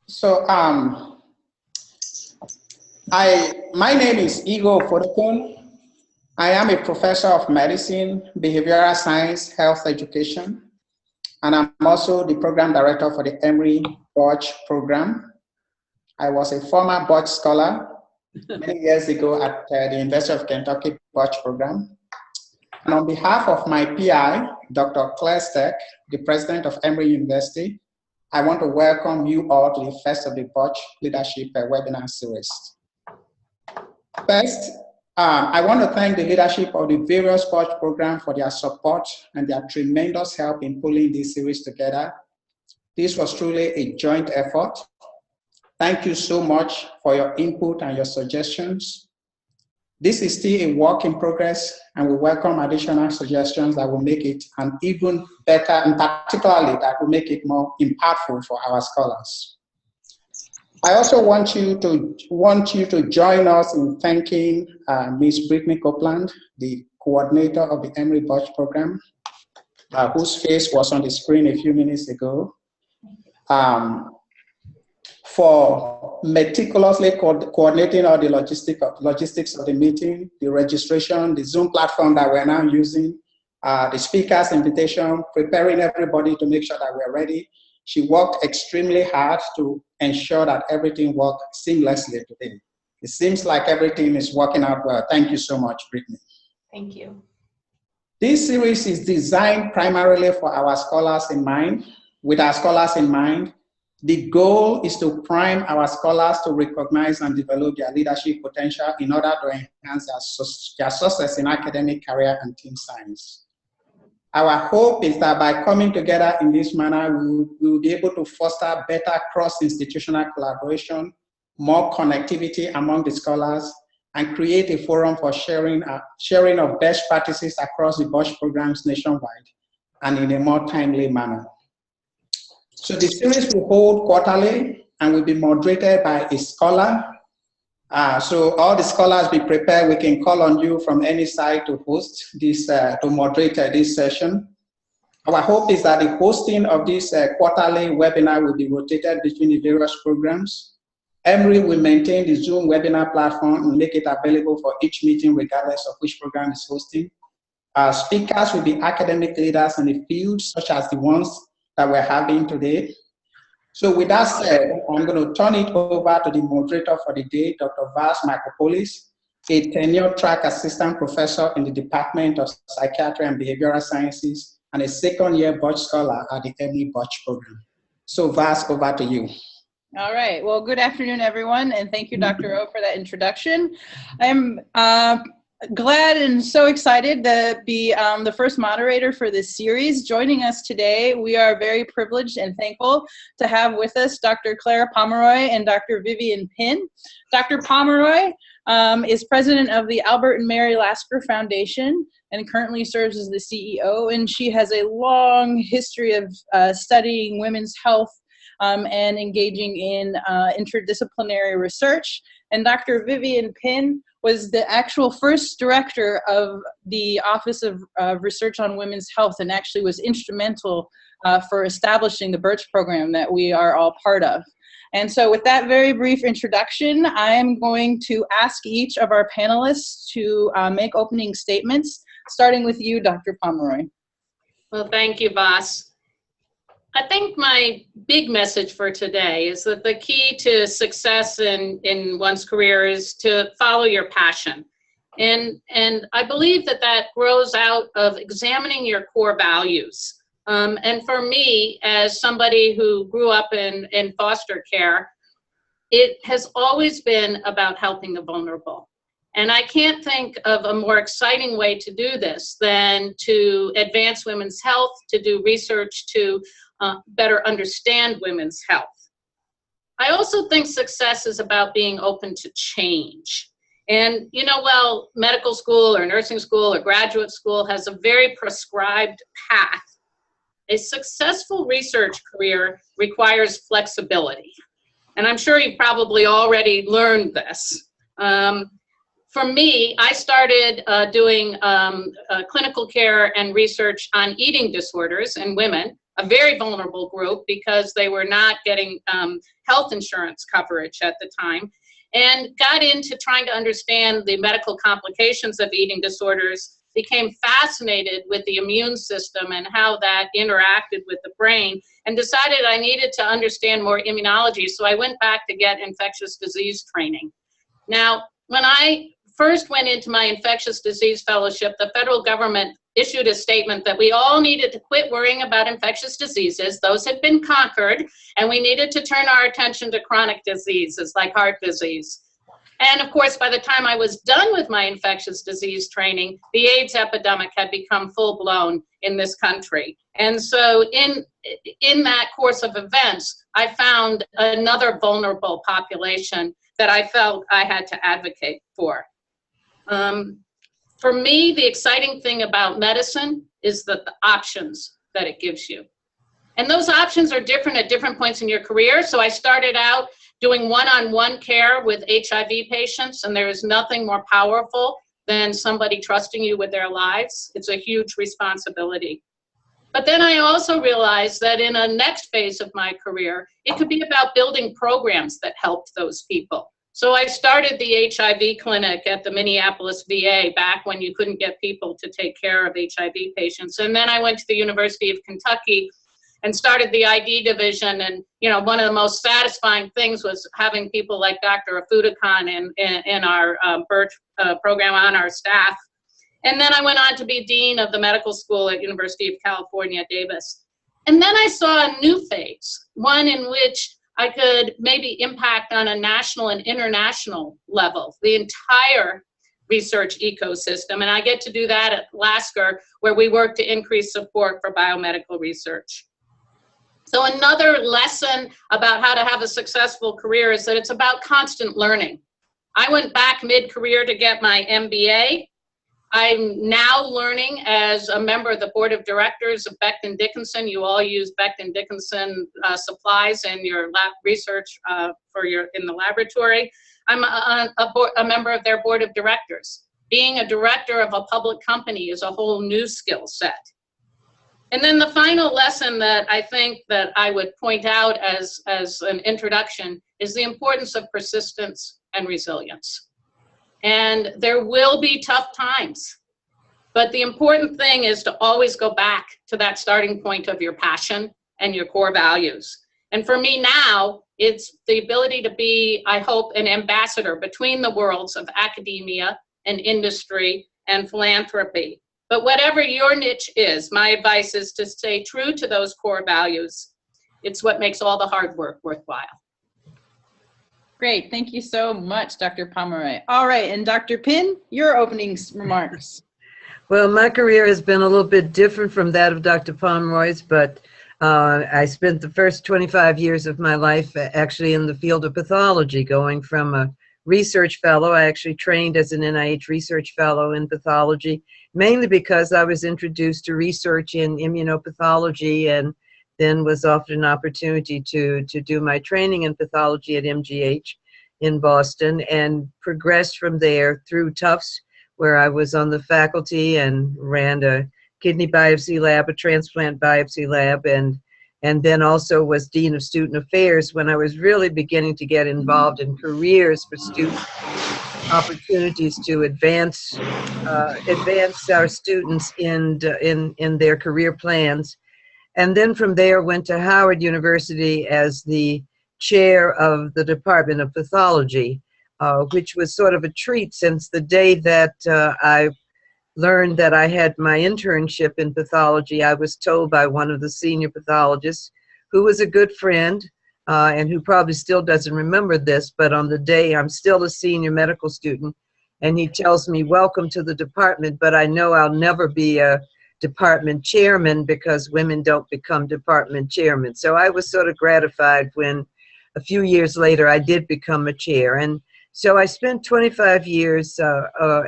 So my name is Igor Fodokun. I am a professor of medicine, behavioral science, health education, and I'm also the program director for the Emory Budge program. I was a former Budge scholar many years ago at the University of Kentucky Budge program. And on behalf of my PI, Dr. Claire Steck, the president of Emory University, I want to welcome you all to the first of the Budge Leadership Webinar Series. First, I want to thank the leadership of the various Budge programs for their support and their tremendous help in pulling this series together. This was truly a joint effort. Thank you so much for your input and your suggestions. This is still a work in progress, and we welcome additional suggestions that will make it an even better, and particularly that will make it more impactful for our scholars. I also want you to join us in thanking Ms. Brittany Copeland, the coordinator of the Emory Budge program, whose face was on the screen a few minutes ago, for meticulously coordinating all the logistics of the meeting, the registration, the Zoom platform that we're now using, the speaker's invitation, preparing everybody to make sure that we're ready. She worked extremely hard to ensure that everything worked seamlessly today. It seems like everything is working out well. Thank you so much, Brittany. Thank you. This series is designed primarily for our scholars in mind, with our scholars in mind. The goal is to prime our scholars to recognize and develop their leadership potential in order to enhance their success in academic, career, and team science. Our hope is that by coming together in this manner, we will be able to foster better cross-institutional collaboration, more connectivity among the scholars, and create a forum for sharing of best practices across the Budge programs nationwide and in a more timely manner. So the series will hold quarterly and will be moderated by a scholar. So all the scholars be prepared. We can call on you from any side to host this, to moderate this session. Our hope is that the hosting of this quarterly webinar will be rotated between the various programs. Emory will maintain the Zoom webinar platform and make it available for each meeting regardless of which program is hosting. Speakers will be academic leaders in the field, such as the ones that we're having today. So with that said, I'm going to turn it over to the moderator for the day, Dr. Vas Markopoulos, a tenure-track assistant professor in the Department of Psychiatry and Behavioral Sciences and a second-year Budge scholar at the Emory Budge program. So Vas, over to you. All right. Well, good afternoon, everyone, and thank you, Dr. O, for that introduction. I'm glad and so excited to be the first moderator for this series. Joining us today, we are very privileged and thankful to have with us Dr. Claire Pomeroy and Dr. Vivian Pinn. Dr. Pomeroy is president of the Albert and Mary Lasker Foundation and currently serves as the CEO, and she has a long history of studying women's health and engaging in interdisciplinary research. And Dr. Vivian Pinn was the actual first director of the Office of Research on Women's Health and actually was instrumental for establishing the Birch program that we are all part of. And so with that very brief introduction, I am going to ask each of our panelists to make opening statements, starting with you, Dr. Pomeroy. Well, thank you, Vas. I think my big message for today is that the key to success in one's career is to follow your passion. And I believe that that grows out of examining your core values. And for me, as somebody who grew up in foster care, it has always been about helping the vulnerable. And I can't think of a more exciting way to do this than to advance women's health, to do research to better understand women's health. I also think success is about being open to change. And, you know, well, medical school or nursing school or graduate school has a very prescribed path. A successful research career requires flexibility. And I'm sure you've probably already learned this. For me, I started doing clinical care and research on eating disorders in women a very vulnerable group because they were not getting health insurance coverage at the time, and got into trying to understand the medical complications of eating disorders, became fascinated with the immune system and how that interacted with the brain, and decided I needed to understand more immunology. So I went back to get infectious disease training. Now, when I first went into my infectious disease fellowship, the federal government issued a statement that we all needed to quit worrying about infectious diseases. Those had been conquered, and we needed to turn our attention to chronic diseases like heart disease. And of course, by the time I was done with my infectious disease training, the AIDS epidemic had become full-blown in this country. And so in that course of events, I found another vulnerable population that I felt I had to advocate for. For me, the exciting thing about medicine is that the options that it gives you. And those options are different at different points in your career. So I started out doing one-on-one care with HIV patients, and there is nothing more powerful than somebody trusting you with their lives. It's a huge responsibility. But then I also realized that in a next phase of my career, it could be about building programs that helped those people. So I started the HIV clinic at the Minneapolis VA back when you couldn't get people to take care of HIV patients. And then I went to the University of Kentucky and started the ID division. And, you know, one of the most satisfying things was having people like Dr. Afuda-Khan in our birth program on our staff. And then I went on to be dean of the medical school at University of California, Davis. And then I saw a new phase, one in which I could maybe impact on a national and international level, the entire research ecosystem. And I get to do that at Lasker, where we work to increase support for biomedical research. So another lesson about how to have a successful career is that it's about constant learning. I went back mid-career to get my MBA. I'm now learning as a member of the board of directors of Becton Dickinson. You all use Becton Dickinson supplies in your lab research in the laboratory. I'm a member of their board of directors. Being a director of a public company is a whole new skill set. And then the final lesson that I think that I would point out as an introduction is the importance of persistence and resilience. And there will be tough times, but the important thing is to always go back to that starting point of your passion and your core values. And for me now, it's the ability to be, I hope, an ambassador between the worlds of academia and industry and philanthropy. But whatever your niche is, my advice is to stay true to those core values. It's what makes all the hard work worthwhile. Great. Thank you so much, Dr. Pomeroy. All right. And Dr. Pinn, your opening remarks. Well, my career has been a little bit different from that of Dr. Pomeroy's, but I spent the first 25 years of my life actually in the field of pathology, going from a research fellow. I actually trained as an NIH research fellow in pathology, mainly because I was introduced to research in immunopathology and then was offered an opportunity to do my training in pathology at MGH in Boston, and progressed from there through Tufts, where I was on the faculty and ran a kidney biopsy lab, a transplant biopsy lab, and then also was Dean of Student Affairs when I was really beginning to get involved in careers for students, opportunities to advance our students in their career plans. And then from there went to Howard University as the chair of the Department of Pathology, which was sort of a treat since the day that I learned that I had my internship in pathology. I was told by one of the senior pathologists, who was a good friend and who probably still doesn't remember this, but on the day I'm still a senior medical student, and he tells me, "Welcome to the department, but I know I'll never be a department chairman because women don't become department chairmen." So I was sort of gratified when a few years later I did become a chair. And so I spent 25 years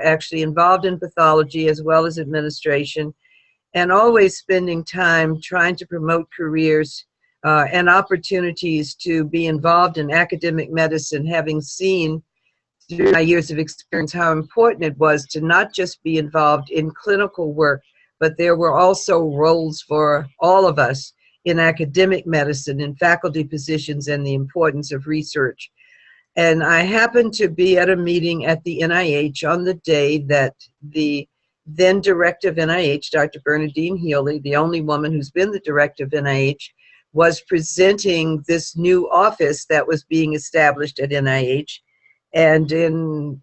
actually involved in pathology as well as administration, and always spending time trying to promote careers and opportunities to be involved in academic medicine, having seen through my years of experience how important it was to not just be involved in clinical work, but there were also roles for all of us in academic medicine, in faculty positions, and the importance of research. And I happened to be at a meeting at the NIH on the day that the then director of NIH, Dr. Bernadine Healy, the only woman who's been the director of NIH, was presenting this new office that was being established at NIH. And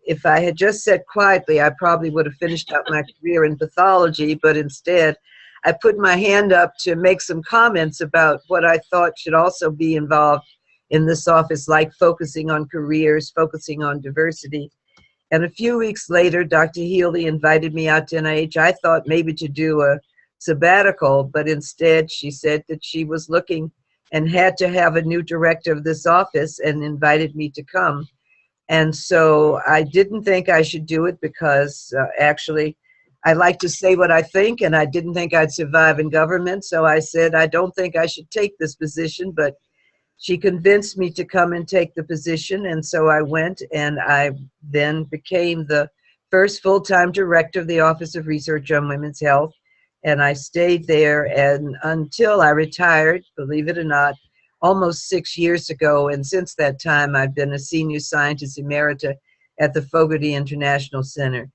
if I had just said quietly, I probably would have finished up my career in pathology, but instead I put my hand up to make some comments about what I thought should also be involved in this office, like focusing on careers, focusing on diversity. And a few weeks later, Dr. Healy invited me out to NIH. I thought maybe to do a sabbatical, but instead she said that she was looking and had to have a new director of this office and invited me to come. And so I didn't think I should do it because actually I like to say what I think, and I didn't think I'd survive in government. So I said, I don't think I should take this position, but she convinced me to come and take the position, and so I went, and I then became the first full-time director of the Office of Research on Women's Health, and I stayed there and until I retired, believe it or not, almost 6 years ago, and since that time I've been a senior scientist emerita at the Fogarty International Center.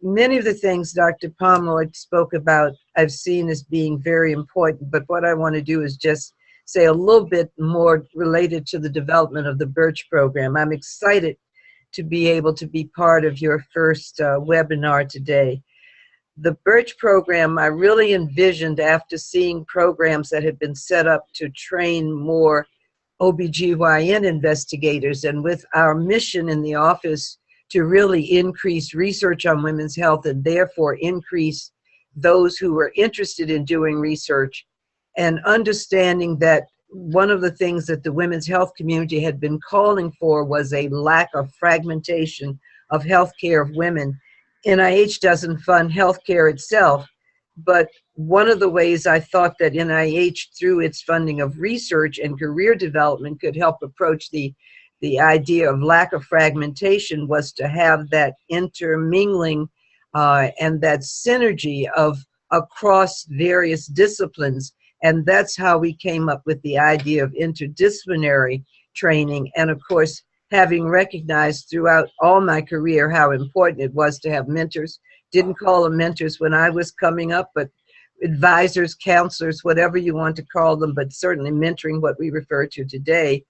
Many of the things Dr. Pomeroy spoke about I've seen as being very important, but what I want to do is just say a little bit more related to the development of the Birch program. I'm excited to be able to be part of your first webinar today. The Birch program I really envisioned after seeing programs that had been set up to train more OBGYN investigators, and with our mission in the office to really increase research on women's health and therefore increase those who were interested in doing research, and understanding that one of the things that the women's health community had been calling for was a lack of fragmentation of healthcare of women. NIH doesn't fund healthcare itself, but one of the ways I thought that NIH, through its funding of research and career development, could help approach the idea of lack of fragmentation was to have that intermingling and that synergy of across various disciplines. And that's how we came up with the idea of interdisciplinary training. And of course, having recognized throughout all my career how important it was to have mentors. Didn't call them mentors when I was coming up, but advisors, counselors, whatever you want to call them, but certainly mentoring, what we refer to today.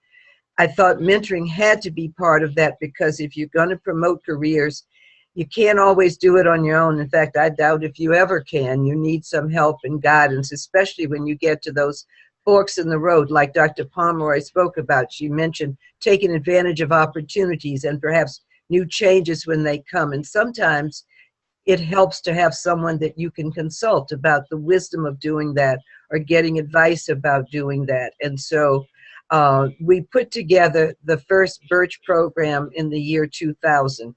I thought mentoring had to be part of that, because if you're going to promote careers, you can't always do it on your own. In fact, I doubt if you ever can. You need some help and guidance, especially when you get to those forks in the road, like Dr. Pomeroy spoke about. She mentioned taking advantage of opportunities and perhaps new changes when they come. And sometimes it helps to have someone that you can consult about the wisdom of doing that or getting advice about doing that. And so we put together the first Birch program in the year 2000.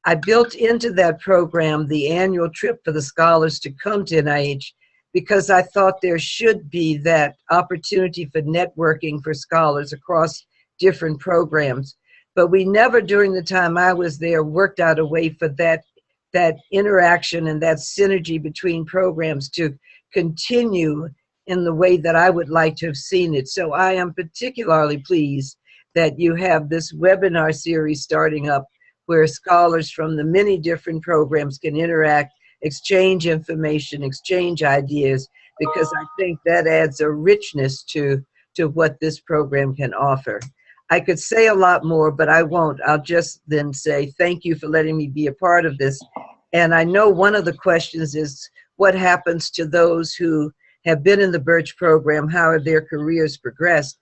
I built into that program the annual trip for the scholars to come to NIH, because I thought there should be that opportunity for networking for scholars across different programs. But we never, during the time I was there, worked out a way for that interaction and that synergy between programs to continue in the way that I would like to have seen it. So I am particularly pleased that you have this webinar series starting up where scholars from the many different programs can interact, exchange information, exchange ideas, because I think that adds a richness to what this program can offer. I could say a lot more, but I won't. I'll just then say thank you for letting me be a part of this. And I know one of the questions is what happens to those who have been in the Birch program, how have their careers progressed?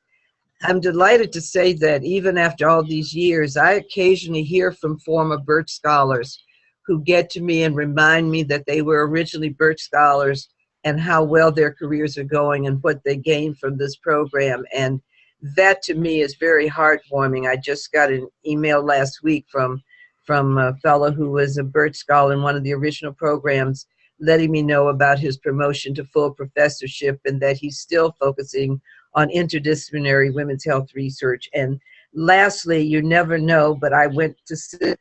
I'm delighted to say that even after all these years, I occasionally hear from former Birch scholars who get to me and remind me that they were originally Birch scholars and how well their careers are going and what they gained from this program. And that to me is very heartwarming. I just got an email last week from a fellow who was a Birch scholar in one of the original programs, letting me know about his promotion to full professorship and that he's still focusing on interdisciplinary women's health research. And lastly, you never know, but I went to sit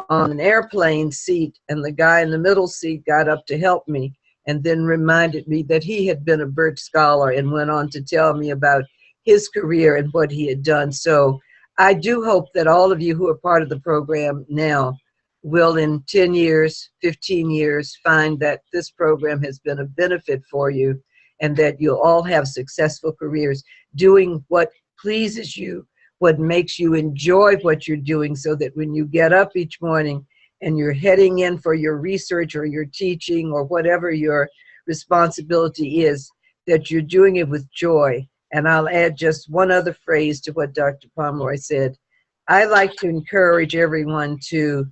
on an airplane seat and the guy in the middle seat got up to help me. and then reminded me that he had been a Birch Scholar and went on to tell me about his career and what he had done. So I do hope that all of you who are part of the program now will in 10 years, 15 years, find that this program has been a benefit for you and that you'll all have successful careers doing what pleases you, what makes you enjoy what you're doing, so that when you get up each morning and you're heading in for your research or your teaching or whatever your responsibility is, that you're doing it with joy. And I'll add just one other phrase to what Dr. Pomeroy said. I like to encourage everyone to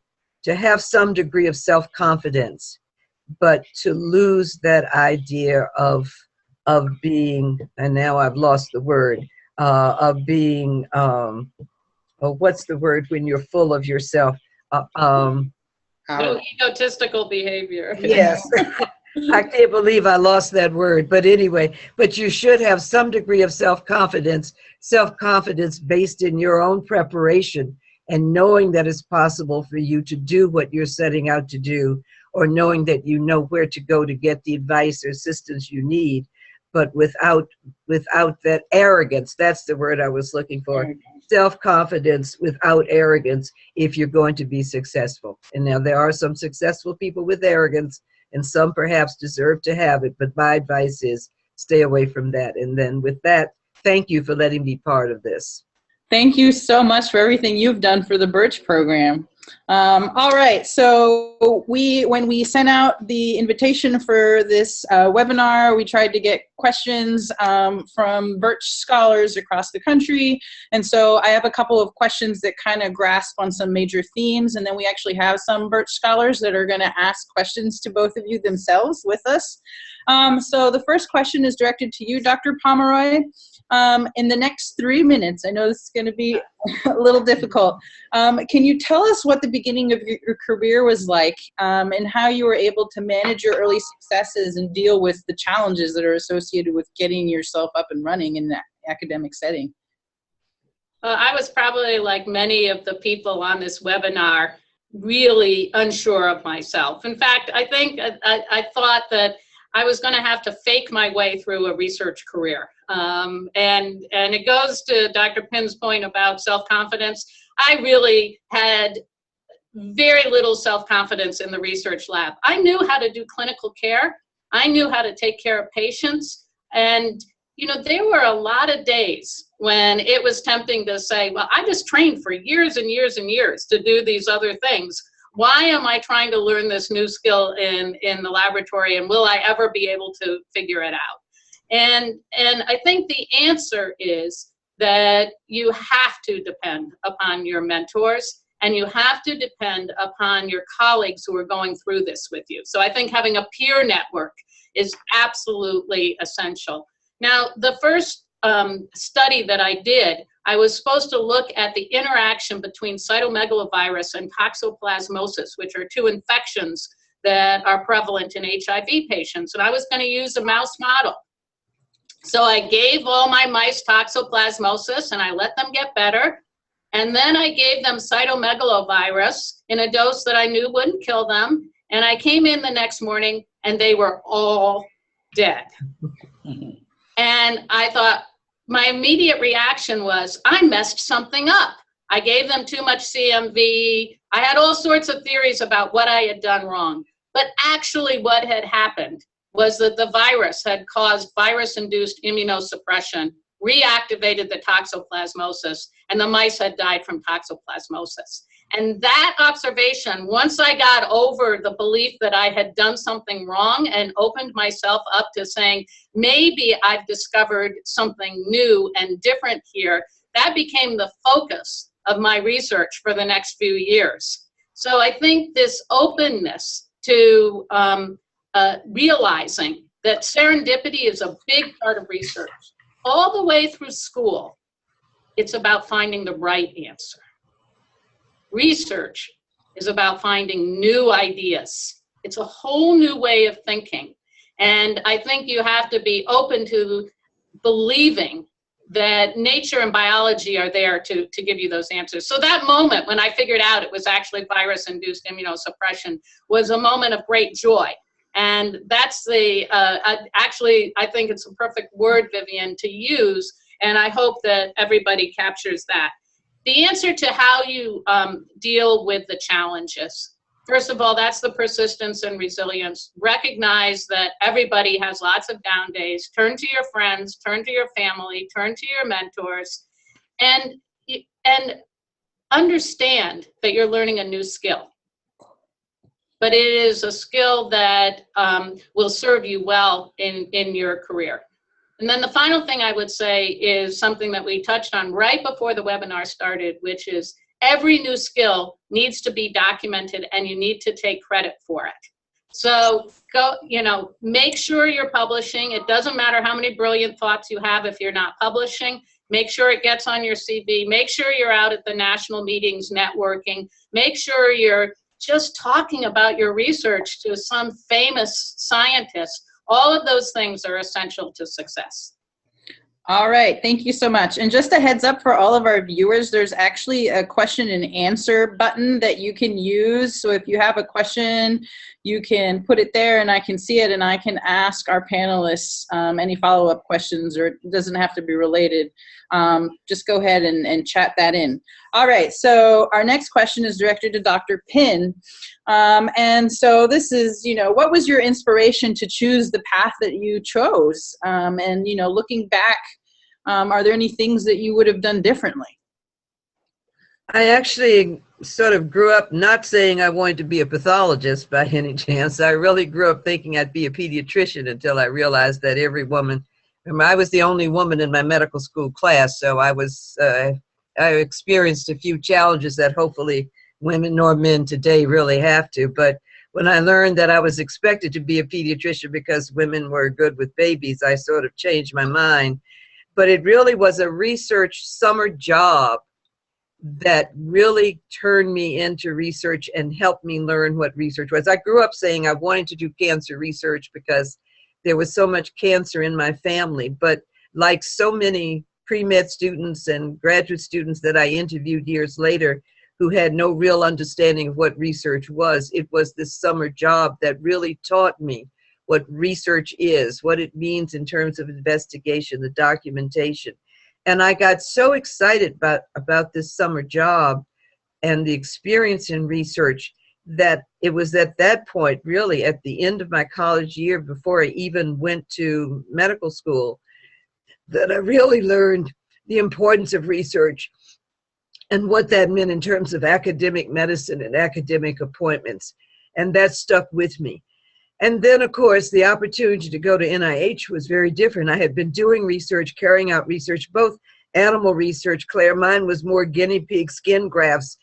have some degree of self-confidence, but to lose that idea of being, and now I've lost the word, of being, what's the word when you're full of yourself? No egotistical behavior. Yes. I can't believe I lost that word. But anyway, but you should have some degree of self-confidence based in your own preparation and knowing that it's possible for you to do what you're setting out to do, or knowing that you know where to go to get the advice or assistance you need, but without that arrogance. That's the word I was looking for. Self-confidence without arrogance if you're going to be successful. And now there are some successful people with arrogance, and some perhaps deserve to have it, but my advice is stay away from that. And then with that, thank you for letting me be part of this. Thank you so much for everything you've done for the Birch program. All right, so when we sent out the invitation for this webinar, we tried to get questions from Birch scholars across the country. And so I have a couple of questions that kind of grasp on some major themes, and then we actually have some Birch scholars that are going to ask questions to both of you themselves with us. So the first question is directed to you, Dr. Pomeroy. In the next 3 minutes, I know this is going to be a little difficult. Can you tell us what the beginning of your career was like, and how you were able to manage your early successes and deal with the challenges that are associated with getting yourself up and running in that academic setting? I was probably, like many of the people on this webinar, really unsure of myself. In fact, I think I thought that I was going to have to fake my way through a research career. And it goes to Dr. Pin's point about self-confidence. I really had very little self-confidence in the research lab. I knew how to do clinical care. I knew how to take care of patients. And, you know, there were a lot of days when it was tempting to say, well, I just trained for years and years and years to do these other things. Why am I trying to learn this new skill in the laboratory, and will I ever be able to figure it out? And I think the answer is that you have to depend upon your mentors, and you have to depend upon your colleagues who are going through this with you. So I think having a peer network is absolutely essential. Now, the first study that I did, I was supposed to look at the interaction between cytomegalovirus and toxoplasmosis, which are two infections that are prevalent in HIV patients. And I was going to use a mouse model. So I gave all my mice toxoplasmosis and I let them get better. And then I gave them cytomegalovirus in a dose that I knew wouldn't kill them. And I came in the next morning and they were all dead. And I thought, my immediate reaction was, I messed something up. I gave them too much CMV. I had all sorts of theories about what I had done wrong. But actually what had happened was that the virus had caused virus-induced immunosuppression, reactivated the toxoplasmosis, and the mice had died from toxoplasmosis. And that observation, once I got over the belief that I had done something wrong and opened myself up to saying, maybe I've discovered something new and different here, that became the focus of my research for the next few years. So I think this openness to realizing that serendipity is a big part of research. All the way through school, it's about finding the right answer. Research is about finding new ideas. It's a whole new way of thinking. And I think you have to be open to believing that nature and biology are there to give you those answers. So that moment when I figured out it was actually virus-induced immunosuppression was a moment of great joy. And that's actually, I think it's a perfect word, Vivian, to use. And I hope that everybody captures that. The answer to how you deal with the challenges. First of all, that's the persistence and resilience. Recognize that everybody has lots of down days. Turn to your friends, turn to your family, turn to your mentors, and understand that you're learning a new skill. But it is a skill that will serve you well in your career. And then the final thing I would say is something that we touched on right before the webinar started, which is every new skill needs to be documented and you need to take credit for it. So make sure you're publishing. It doesn't matter how many brilliant thoughts you have if you're not publishing. Make sure it gets on your CV. Make sure you're out at the national meetings networking. Make sure you're just talking about your research to some famous scientist. All of those things are essential to success. All right, thank you so much. And just a heads up for all of our viewers, there's actually a question and answer button that you can use. So if you have a question, you can put it there and I can see it and I can ask our panelists any follow-up questions, or it doesn't have to be related. Just go ahead and chat that in. All right, so our next question is directed to Dr. Pinn. And so this is, what was your inspiration to choose the path that you chose? And, looking back, are there any things that you would have done differently? I actually sort of grew up not saying I wanted to be a pathologist by any chance. I really grew up thinking I'd be a pediatrician until I realized that every woman, I was the only woman in my medical school class, so I experienced a few challenges that hopefully women nor men today really have to. But when I learned that I was expected to be a pediatrician because women were good with babies, I sort of changed my mind. But it really was a research summer job that really turned me into research and helped me learn what research was. I grew up saying I wanted to do cancer research because there was so much cancer in my family. But like so many pre-med students and graduate students that I interviewed years later who had no real understanding of what research was, it was this summer job that really taught me what research is, what it means in terms of investigation, the documentation. And I got so excited about this summer job and the experience in research that it was at that point, really at the end of my college year, before I even went to medical school, that I really learned the importance of research and what that meant in terms of academic medicine and academic appointments. And that stuck with me. And then, of course, the opportunity to go to NIH was very different. I had been doing research, carrying out research, both animal research. Claire, mine was more guinea pig skin grafts,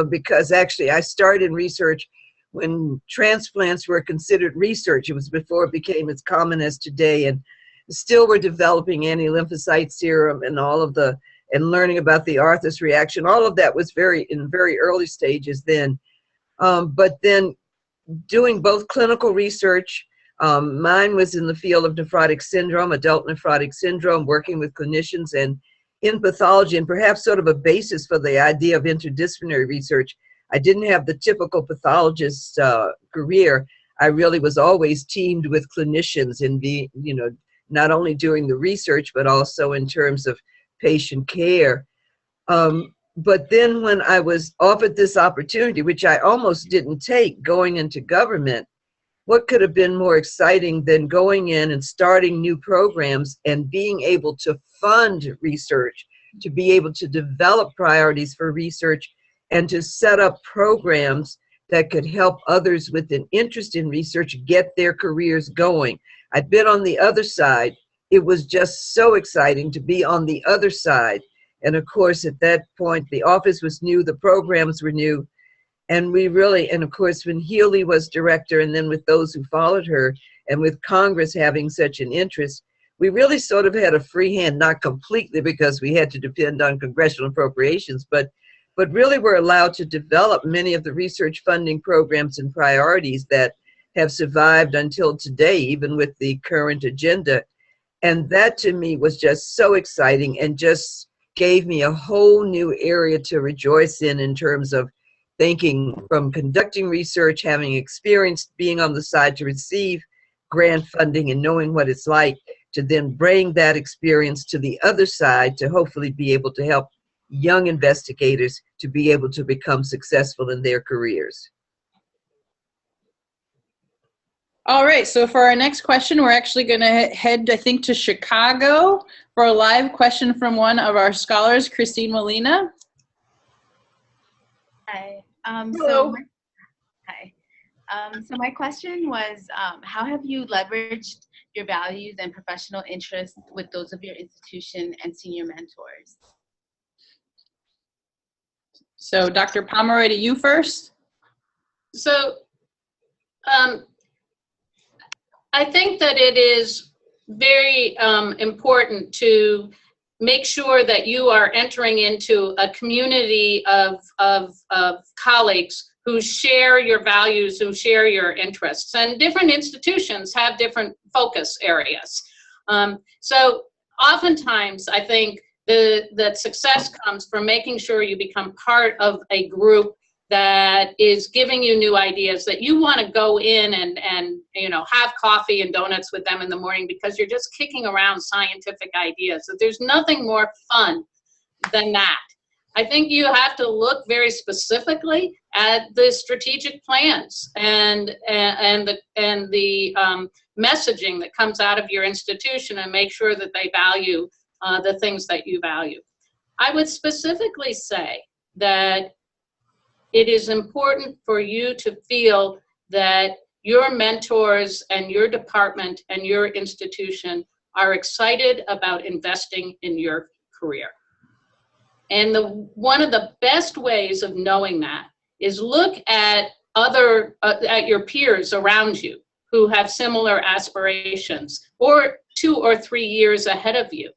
because actually I started research when transplants were considered research. It was before it became as common as today, and still we're developing anti-lymphocyte serum and and learning about the Arthus reaction. All of that was in very early stages then. But then doing both clinical research, mine was in the field of nephrotic syndrome, adult nephrotic syndrome, working with clinicians and in pathology, and perhaps sort of a basis for the idea of interdisciplinary research. I didn't have the typical pathologist career. I really was always teamed with clinicians in not only doing the research, but also in terms of patient care. But then when I was offered this opportunity, which I almost didn't take, going into government, what could have been more exciting than going in and starting new programs and being able to fund research, to be able to develop priorities for research and to set up programs that could help others with an interest in research get their careers going. I'd been on the other side. It was just so exciting to be on the other side. And of course, at that point, the office was new, the programs were new, and of course, when Healy was director, and then with those who followed her, and with Congress having such an interest, we really sort of had a free hand, not completely because we had to depend on congressional appropriations, but really were allowed to develop many of the research funding programs and priorities that have survived until today, even with the current agenda. And that to me was just so exciting and just gave me a whole new area to rejoice in terms of thinking from conducting research, having experienced being on the side to receive grant funding and knowing what it's like to then bring that experience to the other side to hopefully be able to help young investigators to be able to become successful in their careers. All right, so for our next question, we're actually going to head, I think, to Chicago for a live question from one of our scholars, Christine Molina. Hi. Hello. So my question was, how have you leveraged your values and professional interests with those of your institution and senior mentors? So Dr. Pomeroy, to you first. So I think that it is very important to make sure that you are entering into a community of colleagues who share your values, who share your interests. And different institutions have different focus areas. So oftentimes, I think that success comes from making sure you become part of a group that is giving you new ideas, that you want to go in and you know, have coffee and donuts with them in the morning because you're just kicking around scientific ideas. So there's nothing more fun than that. I think you have to look very specifically at the strategic plans and the messaging that comes out of your institution and make sure that they value the things that you value. I would specifically say that it is important for you to feel that your mentors and your department and your institution are excited about investing in your career. And one of the best ways of knowing that is look at at your peers around you who have similar aspirations or 2 or 3 years ahead of you.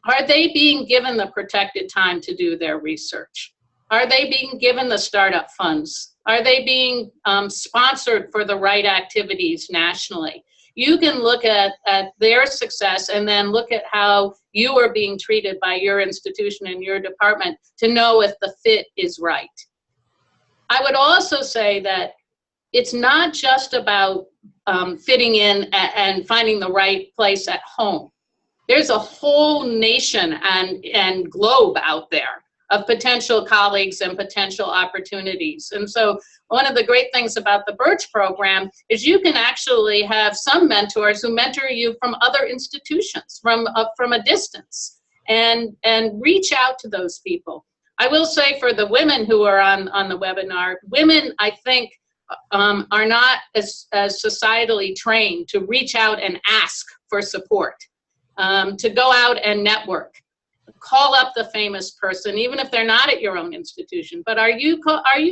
Are they being given the protected time to do their research? Are they being given the startup funds? Are they being sponsored for the right activities nationally? You can look at their success and then look at how you are being treated by your institution and your department to know if the fit is right. I would also say that it's not just about fitting in and finding the right place at home. There's a whole nation and globe out there of potential colleagues and potential opportunities. And so one of the great things about the Birch program is you can actually have some mentors who mentor you from other institutions, from a distance, and reach out to those people. I will say for the women who are on the webinar, women, I think, are not as societally trained to reach out and ask for support, to go out and network. Call up the famous person, even if they're not at your own institution. But are you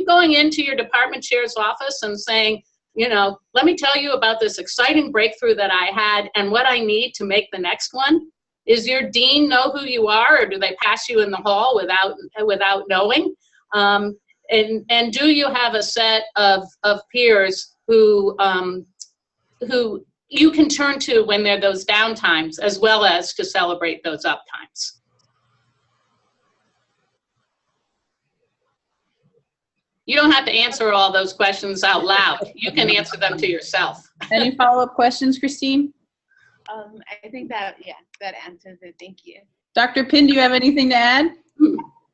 going into your department chair's office and saying, you know, let me tell you about this exciting breakthrough that I had and what I need to make the next one? Is your dean know who you are, or do they pass you in the hall without knowing? And do you have a set of peers who you can turn to when there are those down times, as well as to celebrate those up times? You don't have to answer all those questions out loud. You can answer them to yourself. Any follow-up questions, Christine? I think that answers it. Thank you. Dr. Pinn, do you have anything to add?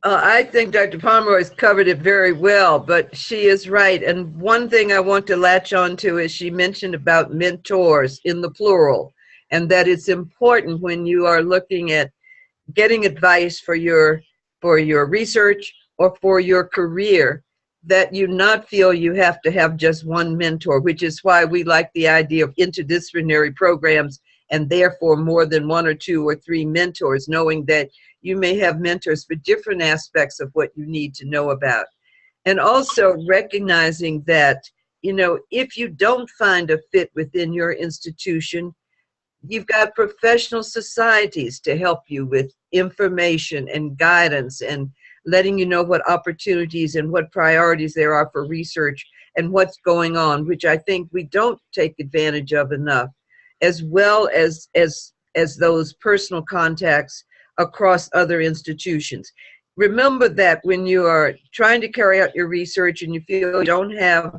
I think Dr. Pomeroy's covered it very well, but she is right. And one thing I want to latch on to is she mentioned about mentors in the plural, and that it's important when you are looking at getting advice for your research or for your career, that you not feel you have to have just one mentor, which is why we like the idea of interdisciplinary programs and therefore more than 1 or 2 or 3 mentors, knowing that you may have mentors for different aspects of what you need to know about. And also recognizing that, you know, if you don't find a fit within your institution, you've got professional societies to help you with information and guidance and letting you know what opportunities and what priorities there are for research and what's going on, which I think we don't take advantage of enough, as well as those personal contacts across other institutions. remember that when you are trying to carry out your research and you feel you don't have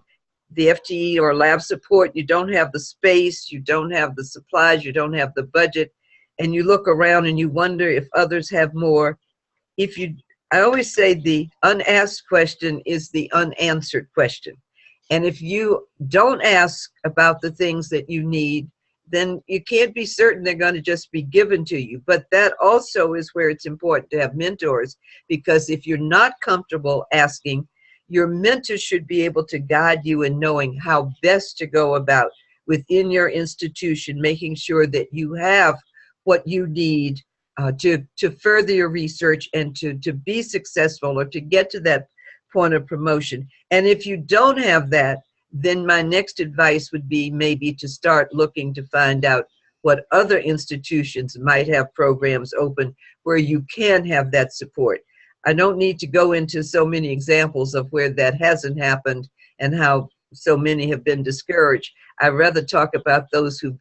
the FTE or lab support, you don't have the space, you don't have the supplies, you don't have the budget, and you look around and you wonder if others have more. I always say the unasked question is the unanswered question. And if you don't ask about the things that you need, then you can't be certain they're going to just be given to you. But that also is where it's important to have mentors, because if you're not comfortable asking, your mentor should be able to guide you in knowing how best to go about within your institution, making sure that you have what you need to further your research and to be successful or to get to that point of promotion. And if you don't have that, then my next advice would be maybe to start looking to find out what other institutions might have programs open where you can have that support. I don't need to go into so many examples of where that hasn't happened and how so many have been discouraged. I'd rather talk about those who've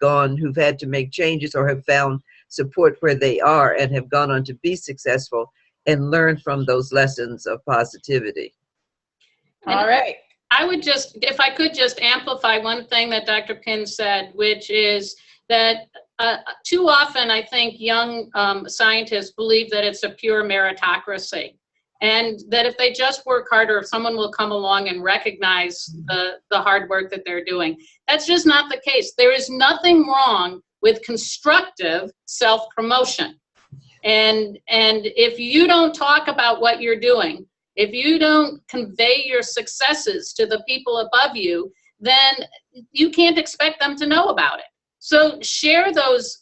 had to make changes or have found support where they are and have gone on to be successful and learn from those lessons of positivity. All right. I would just, if I could just amplify one thing that Dr. Pinn said, which is that too often I think young scientists believe that it's a pure meritocracy, and that if they just work harder, someone will come along and recognize the hard work that they're doing. That's just not the case. There is nothing wrong with constructive self-promotion. And if you don't talk about what you're doing, if you don't convey your successes to the people above you, then you can't expect them to know about it. So share those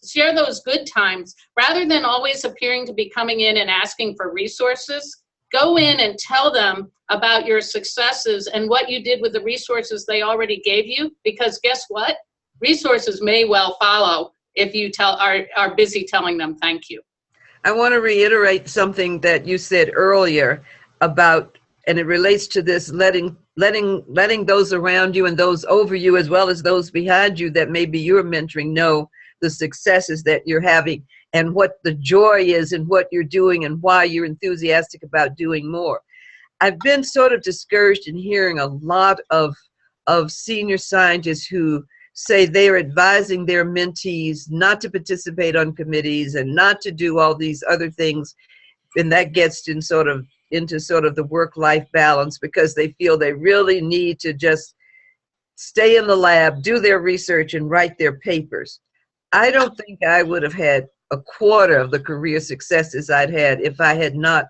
good times rather than always appearing to be coming in and asking for resources. Go in and tell them about your successes and what you did with the resources they already gave you, because guess what? Resources may well follow if you are busy telling them thank you. I want to reiterate something that you said earlier about, and it relates to this letting those around you and those over you, as well as those behind you that maybe you're mentoring, know the successes that you're having and what the joy is in what you're doing and why you're enthusiastic about doing more. I've been sort of discouraged in hearing a lot of senior scientists who say they're advising their mentees not to participate on committees and not to do all these other things, and that gets into sort of the work-life balance, because they feel they really need to just stay in the lab, do their research, and write their papers. I don't think I would have had a quarter of the career successes I'd had if I had not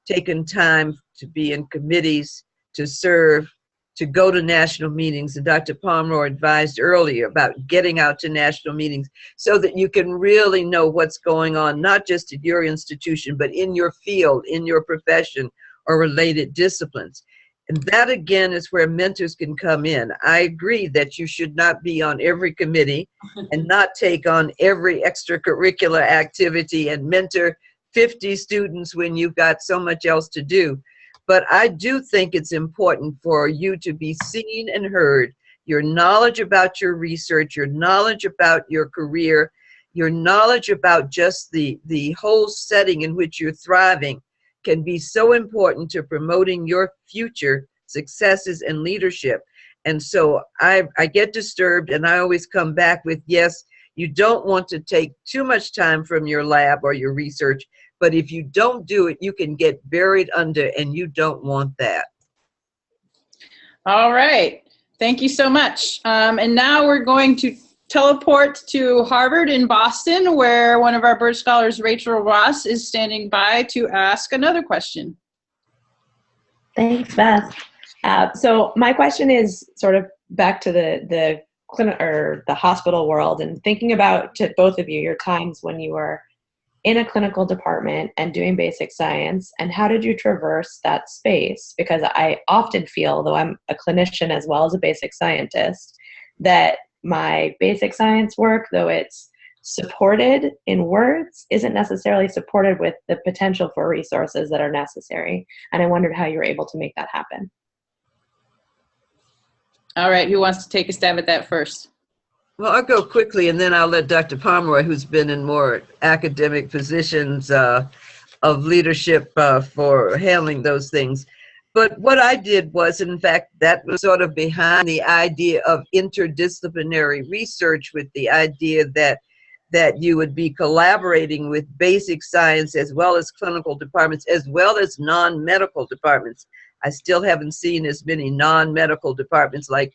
taken time to be in committees, to serve, to go to national meetings. And Dr. Pomeroy advised earlier about getting out to national meetings so that you can really know what's going on, not just at your institution, but in your field, in your profession, or related disciplines. And that, again, is where mentors can come in. I agree that you should not be on every committee and not take on every extracurricular activity and mentor 50 students when you've got so much else to do. But I do think it's important for you to be seen and heard. Your knowledge about your research, your knowledge about your career, your knowledge about just the whole setting in which you're thriving can be so important to promoting your future successes and leadership. And so I get disturbed, and I always come back with, yes, you don't want to take too much time from your lab or your research, but if you don't do it, you can get buried under, and you don't want that. All right. Thank you so much. And now we're going to teleport to Harvard in Boston, where one of our Bird Scholars, Rachel Ross, is standing by to ask another question. Thanks, Beth. So my question is sort of back to the clinic or the hospital world, and thinking about, to both of you, your times when you were in a clinical department and doing basic science, and how did you traverse that space? Because I often feel, though I'm a clinician as well as a basic scientist, that my basic science work, though it's supported in words, isn't necessarily supported with the potential for resources that are necessary. And I wondered how you were able to make that happen. All right, who wants to take a stab at that first? Well, I'll go quickly, and then I'll let Dr. Pomeroy, who's been in more academic positions, of leadership for handling those things. But what I did was, in fact, that was sort of behind the idea of interdisciplinary research, with the idea that you would be collaborating with basic science as well as clinical departments, as well as non-medical departments. I still haven't seen as many non-medical departments like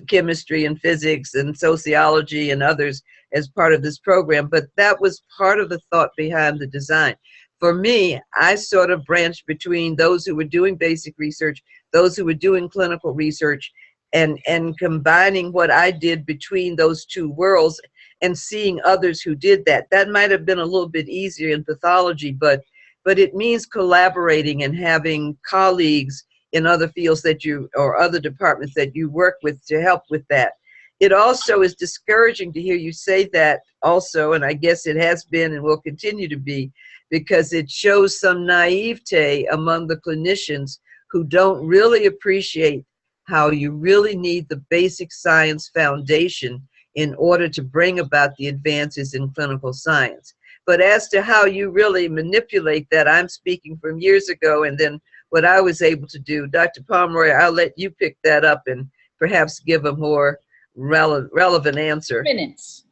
chemistry and physics and sociology and others as part of this program, but that was part of the thought behind the design. For me, I sort of branched between those who were doing basic research, those who were doing clinical research, and combining what I did between those two worlds and seeing others who did that. That might have been a little bit easier in pathology, but it means collaborating and having colleagues in other fields that you, or other departments that you work with, to help with that. It also is discouraging to hear you say that also, and I guess it has been and will continue to be, because it shows some naivete among the clinicians who don't really appreciate how you really need the basic science foundation in order to bring about the advances in clinical science. But as to how you really manipulate that, I'm speaking from years ago, and then what I was able to do. Dr. Pomeroy, I'll let you pick that up and perhaps give a more relevant answer. Minutes.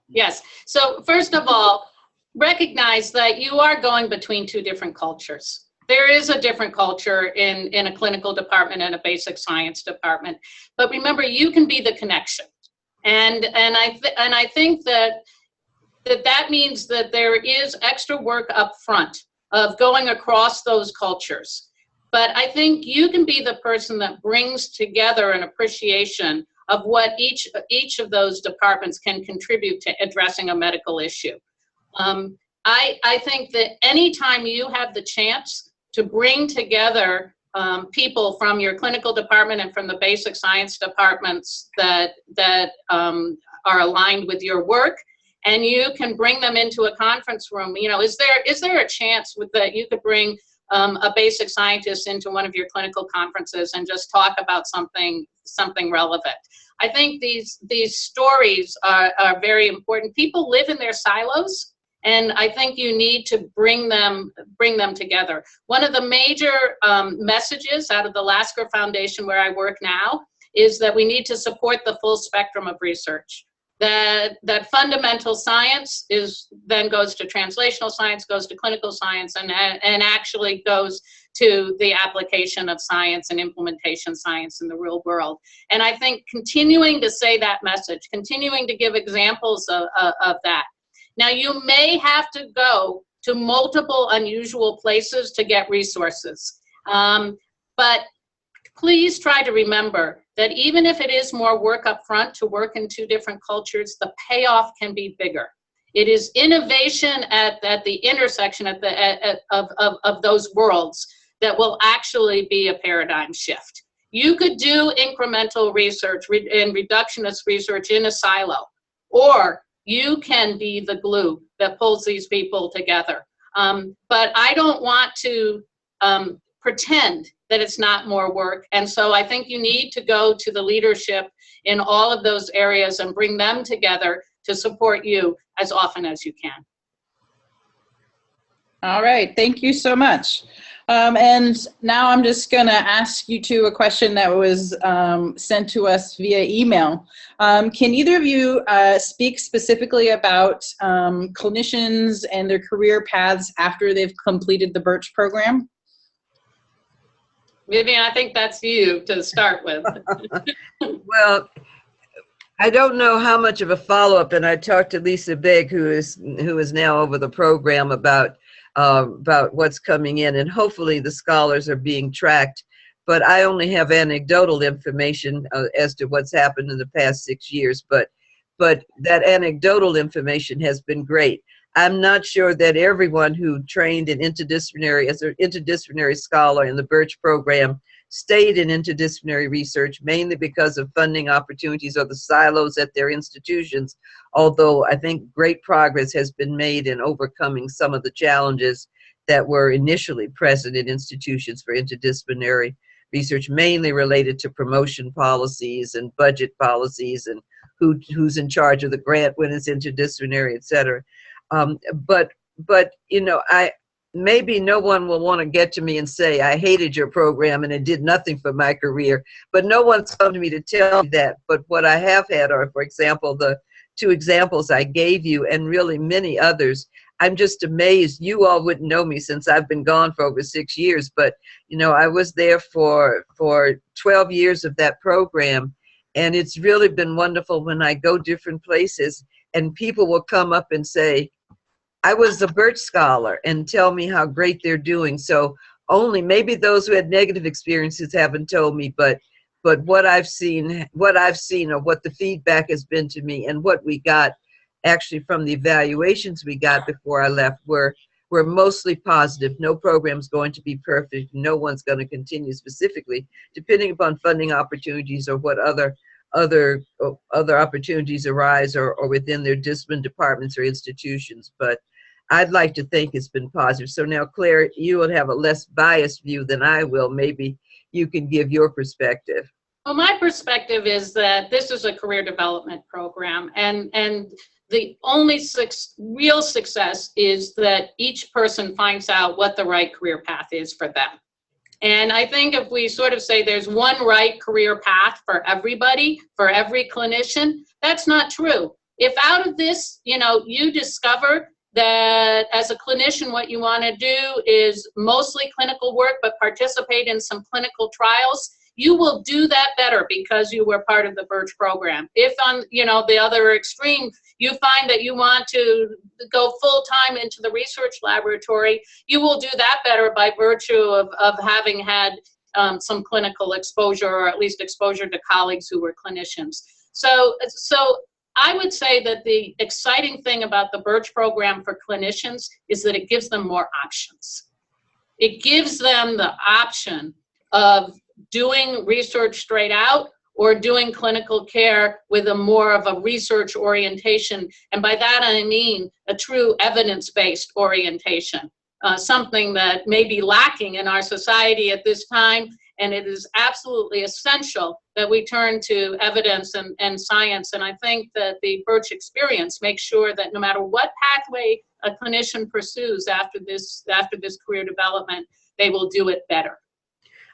Yes. So first of all, recognize that you are going between two different cultures. There is a different culture in a clinical department and a basic science department. But remember, you can be the connection. And I think that means that there is extra work up front of going across those cultures. But I think you can be the person that brings together an appreciation of what each of those departments can contribute to addressing a medical issue. I think that anytime you have the chance to bring together people from your clinical department and from the basic science departments that are aligned with your work, and you can bring them into a conference room, you know, is there a chance that you could bring a basic scientist into one of your clinical conferences and just talk about something relevant? I think these stories are very important. People live in their silos, and I think you need to bring them together. One of the major messages out of the Lasker Foundation, where I work now, is that we need to support the full spectrum of research. That fundamental science then goes to translational science, goes to clinical science, and actually goes to the application of science and implementation science in the real world. And I think continuing to say that message, continuing to give examples of that. Now, you may have to go to multiple unusual places to get resources, but please try to remember that even if it is more work up front to work in two different cultures, the payoff can be bigger. It is innovation at the intersection of those worlds that will actually be a paradigm shift. You could do incremental research and reductionist research in a silo, or you can be the glue that pulls these people together. But I don't want to pretend that it's not more work. And so I think you need to go to the leadership in all of those areas and bring them together to support you as often as you can. All right, thank you so much. And now I'm just gonna ask you two a question that was sent to us via email. Can either of you speak specifically about clinicians and their career paths after they've completed the Birch program? Vivian, I think that's you to start with. Well, I don't know how much of a follow-up, and I talked to Lisa Begg, who is now over the program, about what's coming in, and hopefully the scholars are being tracked. But I only have anecdotal information as to what's happened in the past 6 years. But that anecdotal information has been great. I'm not sure that everyone who trained in interdisciplinary as an interdisciplinary scholar in the Birch program stayed in interdisciplinary research, mainly because of funding opportunities or the silos at their institutions, although I think great progress has been made in overcoming some of the challenges that were initially present in institutions for interdisciplinary research, mainly related to promotion policies and budget policies and who's in charge of the grant when it's interdisciplinary, et cetera. But you know, maybe no one will want to get to me and say, I hated your program and it did nothing for my career, but no one's come to me to tell me that. But what I have had are, for example, the 2 examples I gave you and really many others. I'm just amazed. You all wouldn't know me since I've been gone for over 6 years, but you know, I was there for 12 years of that program, and it's really been wonderful when I go different places and people will come up and say, I was a Birch Scholar, and tell me how great they're doing. So only maybe those who had negative experiences haven't told me, but what I've seen or what the feedback has been to me and what we got actually from the evaluations we got before I left were mostly positive. No program's going to be perfect. No one's going to continue specifically, depending upon funding opportunities or what other opportunities arise or within their discipline departments or institutions. But I'd like to think it's been positive. So now, Claire, you would have a less biased view than I will. Maybe you can give your perspective. Well, my perspective is that this is a career development program, and the only real success is that each person finds out what the right career path is for them. And I think if we sort of say there's one right career path for everybody, for every clinician, that's not true. If out of this, you know, you discover that as a clinician, what you want to do is mostly clinical work, but participate in some clinical trials, you will do that better because you were part of the Birch program. If on, you know, the other extreme, you find that you want to go full-time into the research laboratory, you will do that better by virtue of having had some clinical exposure, or at least exposure to colleagues who were clinicians. So I would say that the exciting thing about the Birch program for clinicians is that it gives them more options. It gives them the option of doing research straight out or doing clinical care with a more of a research orientation. And by that I mean a true evidence-based orientation, something that may be lacking in our society at this time. And it is absolutely essential that we turn to evidence and science. And I think that the Birch experience makes sure that no matter what pathway a clinician pursues after this career development, they will do it better.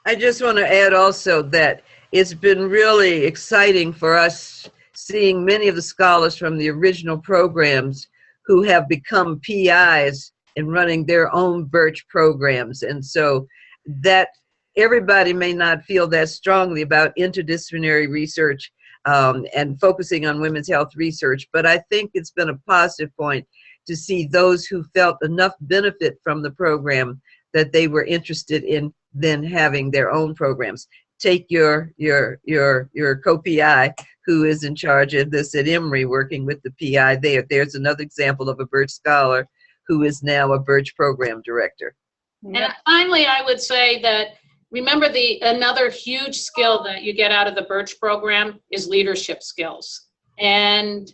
I just want to add also that it's been really exciting for us seeing many of the scholars from the original programs who have become PIs and running their own Birch programs. And so that everybody may not feel that strongly about interdisciplinary research and focusing on women's health research, but I think it's been a positive point to see those who felt enough benefit from the program that they were interested in then having their own programs. Take your co-PI who is in charge of this at Emory, working with the PI there. There's another example of a Birch scholar who is now a Birch program director. And finally, I would say that remember another huge skill that you get out of the Birch program is leadership skills. And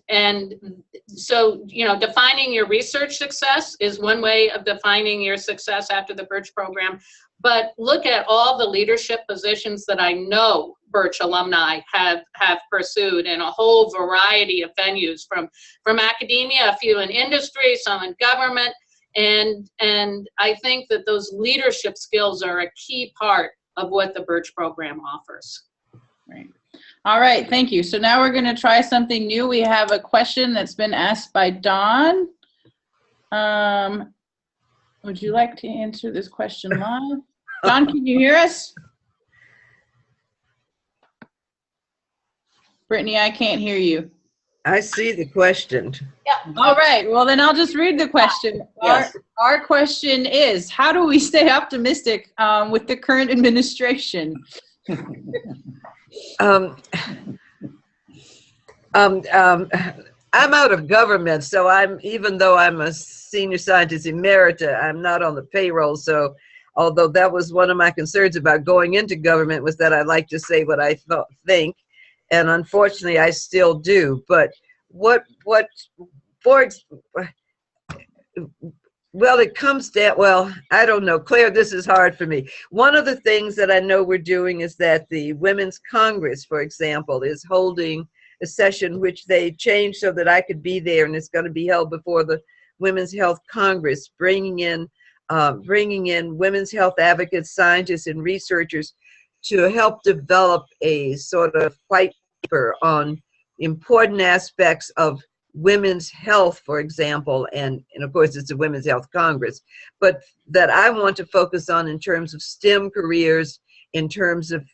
so, you know, defining your research success is one way of defining your success after the Birch program. But look at all the leadership positions that I know Birch alumni have pursued in a whole variety of venues, from academia, a few in industry, some in government. And I think that those leadership skills are a key part of what the Birch program offers. Right. All right, thank you. So now we're going to try something new. We have a question that's been asked by Dawn. Would you like to answer this question live? Dawn, can you hear us? Brittany, I can't hear you. I see the question. Yeah. All right, well then I'll just read the question. Yes. Our question is, how do we stay optimistic with the current administration? I'm out of government, so even though I'm a senior scientist emerita, I'm not on the payroll. So although that was one of my concerns about going into government, was that I like to say what I think, and unfortunately I still do. But well, it comes down, well, I don't know. Claire, this is hard for me. One of the things that I know we're doing is that the Women's Congress, for example, is holding a session which they changed so that I could be there, and it's going to be held before the Women's Health Congress, bringing in bringing in women's health advocates, scientists, and researchers to help develop a sort of white paper on important aspects of women's health, for example, and of course it's a Women's Health Congress, but that I want to focus on in terms of STEM careers, in terms of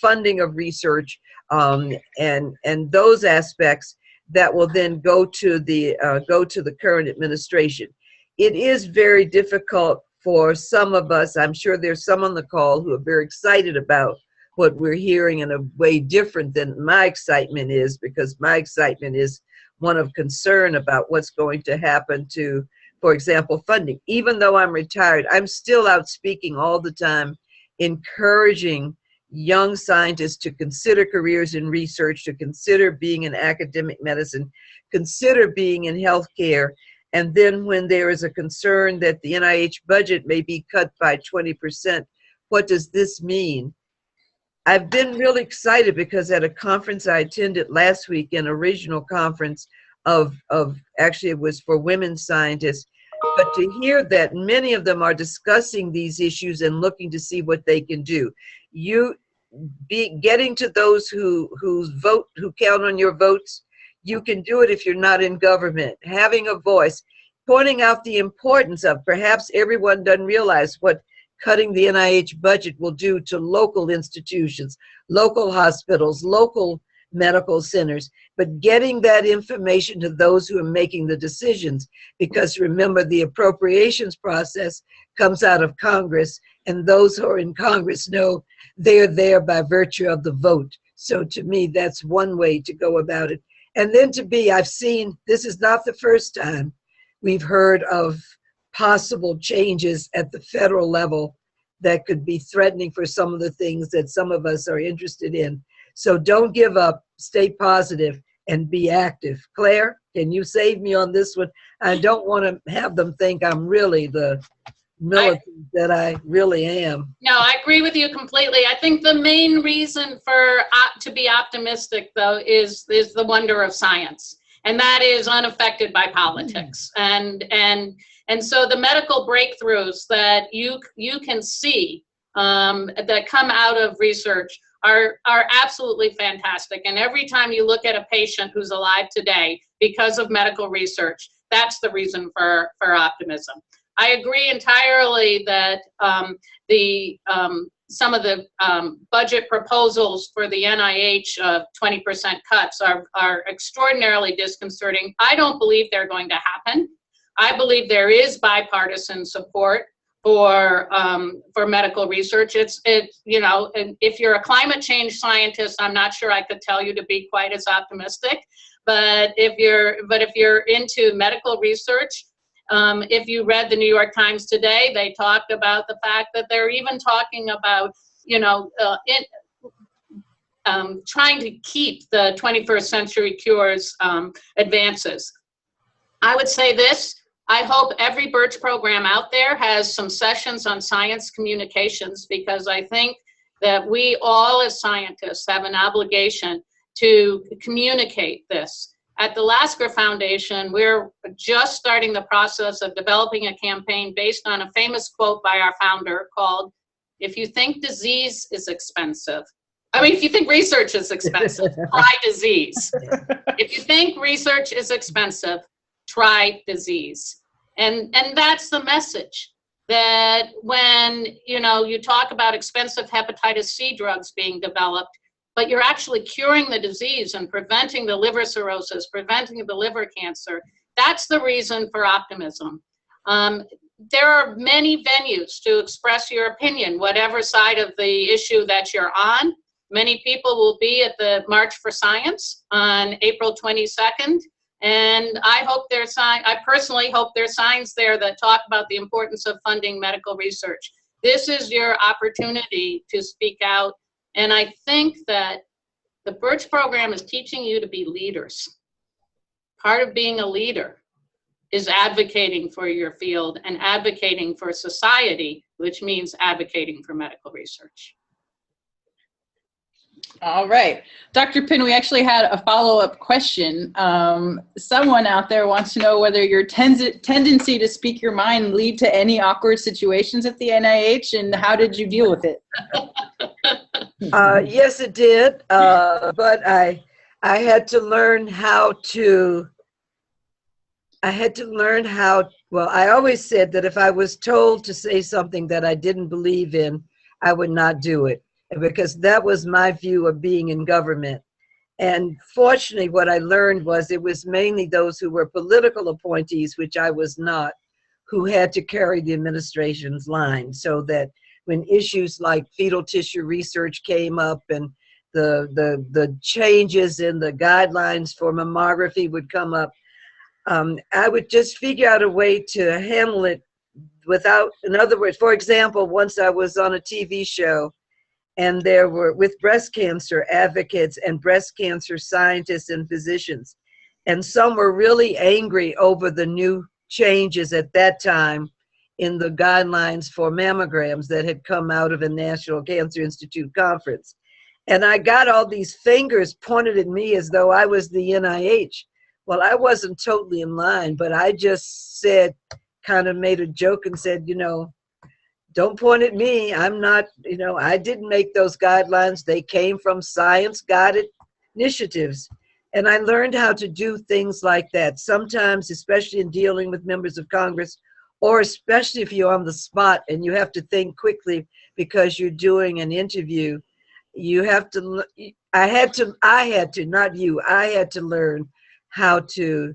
funding of research, and those aspects that will then go to the current administration. It is very difficult for some of us. I'm sure there's some on the call who are very excited about what we're hearing in a way different than my excitement is, because my excitement is one of concern about what's going to happen to, for example, funding. Even though I'm retired, I'm still out speaking all the time, encouraging young scientists to consider careers in research, to consider being in academic medicine, consider being in healthcare. And then when there is a concern that the NIH budget may be cut by 20%, what does this mean? I've been really excited because at a conference I attended last week, an regional conference of actually it was for women scientists, but to hear that many of them are discussing these issues and looking to see what they can do. Getting to those who count on your votes. You can do it if you're not in government. Having a voice, pointing out the importance of, perhaps everyone doesn't realize what cutting the NIH budget will do to local institutions, local hospitals, local medical centers, but getting that information to those who are making the decisions, because remember, the appropriations process comes out of Congress, and those who are in Congress know they're there by virtue of the vote. So to me, that's one way to go about it. And then I've seen, this is not the first time we've heard of possible changes at the federal level that could be threatening for some of the things that some of us are interested in. So don't give up, stay positive, and be active. Claire, can you save me on this one? I don't want to have them think I'm really the militant that I really am. No, I agree with you completely. I think the main reason for to be optimistic, though, is the wonder of science, and that is unaffected by politics. And so the medical breakthroughs that you can see that come out of research are absolutely fantastic. And every time you look at a patient who's alive today because of medical research, that's the reason for optimism. I agree entirely that some of the budget proposals for the NIH of 20% cuts are extraordinarily disconcerting. I don't believe they're going to happen. I believe there is bipartisan support for medical research. It's you know, and if you're a climate change scientist, I'm not sure I could tell you to be quite as optimistic. But if you're into medical research, if you read the New York Times today, they talked about the fact that they're even talking about, you know, trying to keep the 21st century cures advances. I would say this: I hope every Birch program out there has some sessions on science communications, because I think that we all as scientists have an obligation to communicate this. At the Lasker Foundation, we're just starting the process of developing a campaign based on a famous quote by our founder called, "If you think disease is expensive," if you think research is expensive, try disease. If you think research is expensive, try disease. And that's the message, that when, you know, you talk about expensive hepatitis C drugs being developed, but you're actually curing the disease and preventing the liver cirrhosis, preventing the liver cancer, that's the reason for optimism. There are many venues to express your opinion, whatever side of the issue that you're on. Many people will be at the March for Science on April 22nd. And I personally hope there's signs there that talk about the importance of funding medical research. This is your opportunity to speak out. And I think that the Birch program is teaching you to be leaders. Part of being a leader is advocating for your field and advocating for society, which means advocating for medical research. All right. Dr. Pinn, we actually had a follow-up question. Someone out there wants to know whether your tendency to speak your mind lead to any awkward situations at the NIH, and how did you deal with it? Yes, it did. But I had to learn how to, well, I always said that if I was told to say something that I didn't believe in, I would not do it, because that was my view of being in government. And fortunately, what I learned was it was mainly those who were political appointees, which I was not, who had to carry the administration's line, so that when issues like fetal tissue research came up and the changes in the guidelines for mammography would come up, I would just figure out a way to handle it without, in other words, for example, once I was on a TV show and there were with breast cancer advocates and breast cancer scientists and physicians, and some were really angry over the new changes at that time in the guidelines for mammograms that had come out of a National Cancer Institute conference. And I got all these fingers pointed at me as though I was the NIH. Well, I wasn't totally in line, but I just said, kind of made a joke and said, you know, don't point at me. I'm not, you know, I didn't make those guidelines. They came from science-guided initiatives. And I learned how to do things like that. Sometimes, especially in dealing with members of Congress, or especially if you're on the spot and you have to think quickly because you're doing an interview, you have to, I had to, not you, I had to learn how to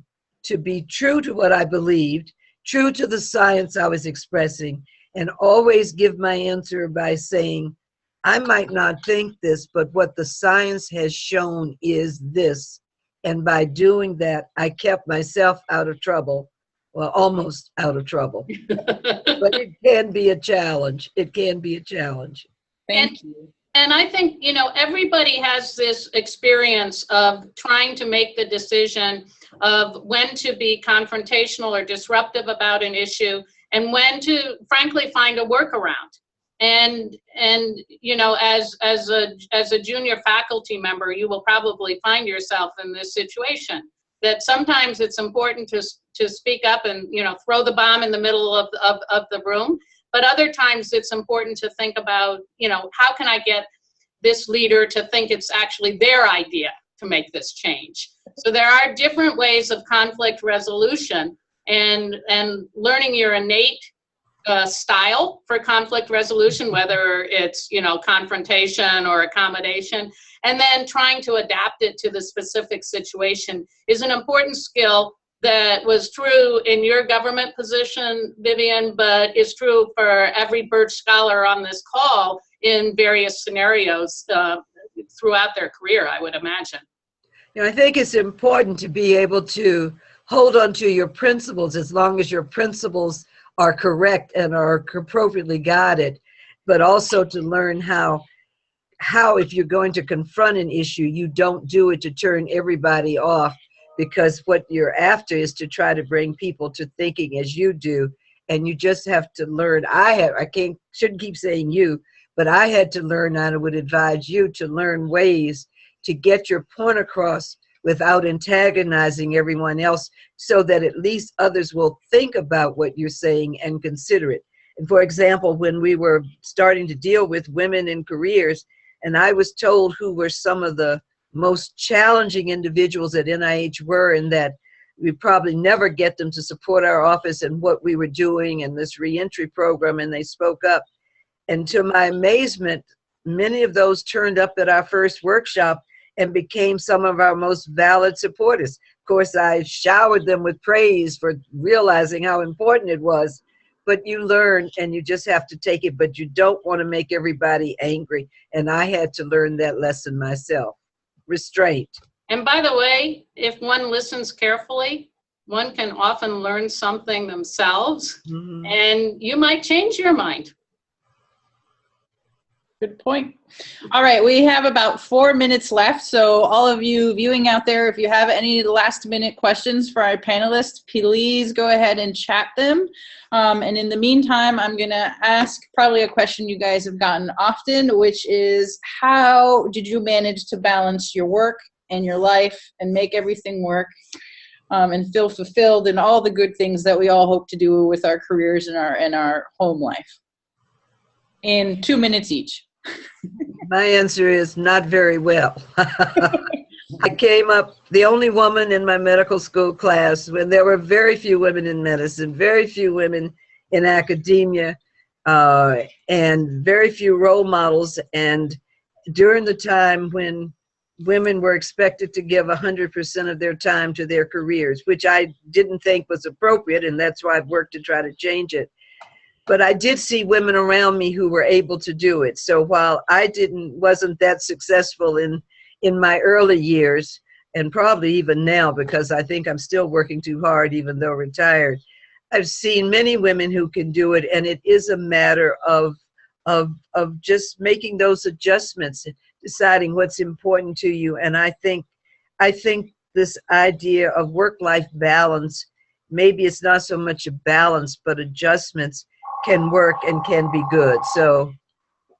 be true to what I believed, true to the science I was expressing, and always give my answer by saying, I might not think this, but what the science has shown is this. And by doing that, I kept myself out of trouble, well, almost out of trouble. But it can be a challenge. It can be a challenge. Thank you. And I think, you know, everybody has this experience of trying to make the decision of when to be confrontational or disruptive about an issue and when to, frankly, find a workaround. And you know, as a junior faculty member, you will probably find yourself in this situation, that sometimes it's important to speak up and, you know, throw the bomb in the middle of the room. But other times it's important to think about, you know, how can I get this leader to think it's actually their idea to make this change? So there are different ways of conflict resolution, and learning your innate style for conflict resolution, whether it's, you know, confrontation or accommodation, and then trying to adapt it to the specific situation is an important skill that was true in your government position, Vivian, but is true for every Birch Scholar on this call in various scenarios throughout their career, I would imagine. You know, I think it's important to be able to hold on to your principles as long as your principles are correct and are appropriately guided, but also to learn how if you're going to confront an issue, you don't do it to turn everybody off, because what you're after is to try to bring people to thinking as you do. And you just have to learn. Shouldn't keep saying you, but I had to learn, and I would advise you to learn ways to get your point across without antagonizing everyone else, so that at least others will think about what you're saying and consider it. And for example, when we were starting to deal with women in careers, and I was told who were some of the most challenging individuals at NIH were, and that we probably never get them to support our office and what we were doing in this reentry program, and they spoke up. And to my amazement, many of those turned up at our first workshop and became some of our most valid supporters. Of course, I showered them with praise for realizing how important it was, but you learn and you just have to take it, but you don't want to make everybody angry. And I had to learn that lesson myself. Restraint. And by the way, if one listens carefully, one can often learn something themselves, and you might change your mind. Good point. All right, we have about 4 minutes left. So all of you viewing out there, if you have any last minute questions for our panelists, please go ahead and chat them. And in the meantime, I'm going to ask probably a question you guys have gotten often, which is, how did you manage to balance your work and your life and make everything work and feel fulfilled and all the good things that we all hope to do with our careers and our home life? In 2 minutes each. My answer is not very well. I came up the only woman in my medical school class when there were very few women in medicine, very few women in academia, and very few role models. And during the time when women were expected to give 100% of their time to their careers, which I didn't think was appropriate, and that's why I've worked to try to change it. But I did see women around me who were able to do it. So while I wasn't that successful in my early years, and probably even now, because I think I'm still working too hard, even though retired, I've seen many women who can do it, and it is a matter of just making those adjustments, deciding what's important to you. And I think this idea of work-life balance, maybe it's not so much a balance, but adjustments can work and can be good. So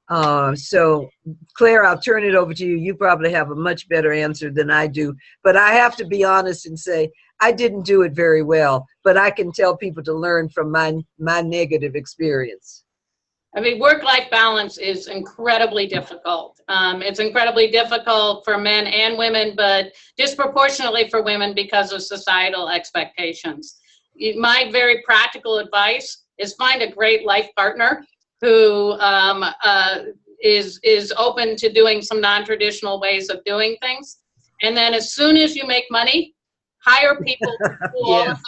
Claire, I'll turn it over to you. You probably have a much better answer than I do, but I have to be honest and say I didn't do it very well, but I can tell people to learn from my negative experience. I mean, work-life balance is incredibly difficult. It's incredibly difficult for men and women, but disproportionately for women because of societal expectations. My very practical advice is find a great life partner who is open to doing some non-traditional ways of doing things. And then as soon as you make money, hire people to do all of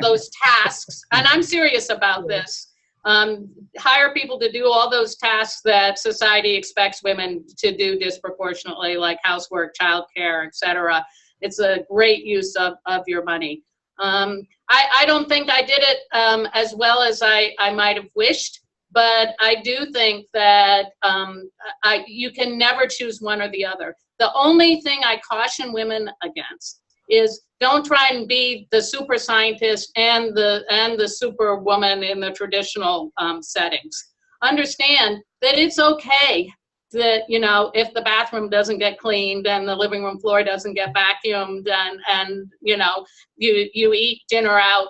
those tasks. And I'm serious about this. Hire people to do all those tasks that society expects women to do disproportionately, like housework, childcare, etc. It's a great use of your money. I don't think I did it as well as I might have wished, but I do think that you can never choose one or the other. The only thing I caution women against is don't try and be the super scientist and the super woman in the traditional settings. Understand that it's okay that, you know, if the bathroom doesn't get cleaned and the living room floor doesn't get vacuumed and you know, you eat dinner out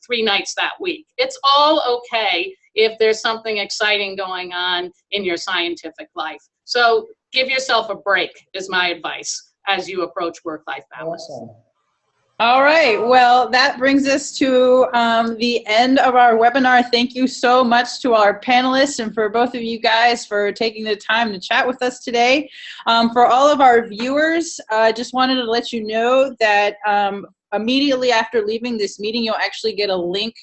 3 nights that week. It's all okay if there's something exciting going on in your scientific life. So give yourself a break is my advice as you approach work-life balance. Awesome. All right, well, that brings us to the end of our webinar. Thank you so much to our panelists and for both of you guys for taking the time to chat with us today. For all of our viewers, I just wanted to let you know that immediately after leaving this meeting, you'll actually get a link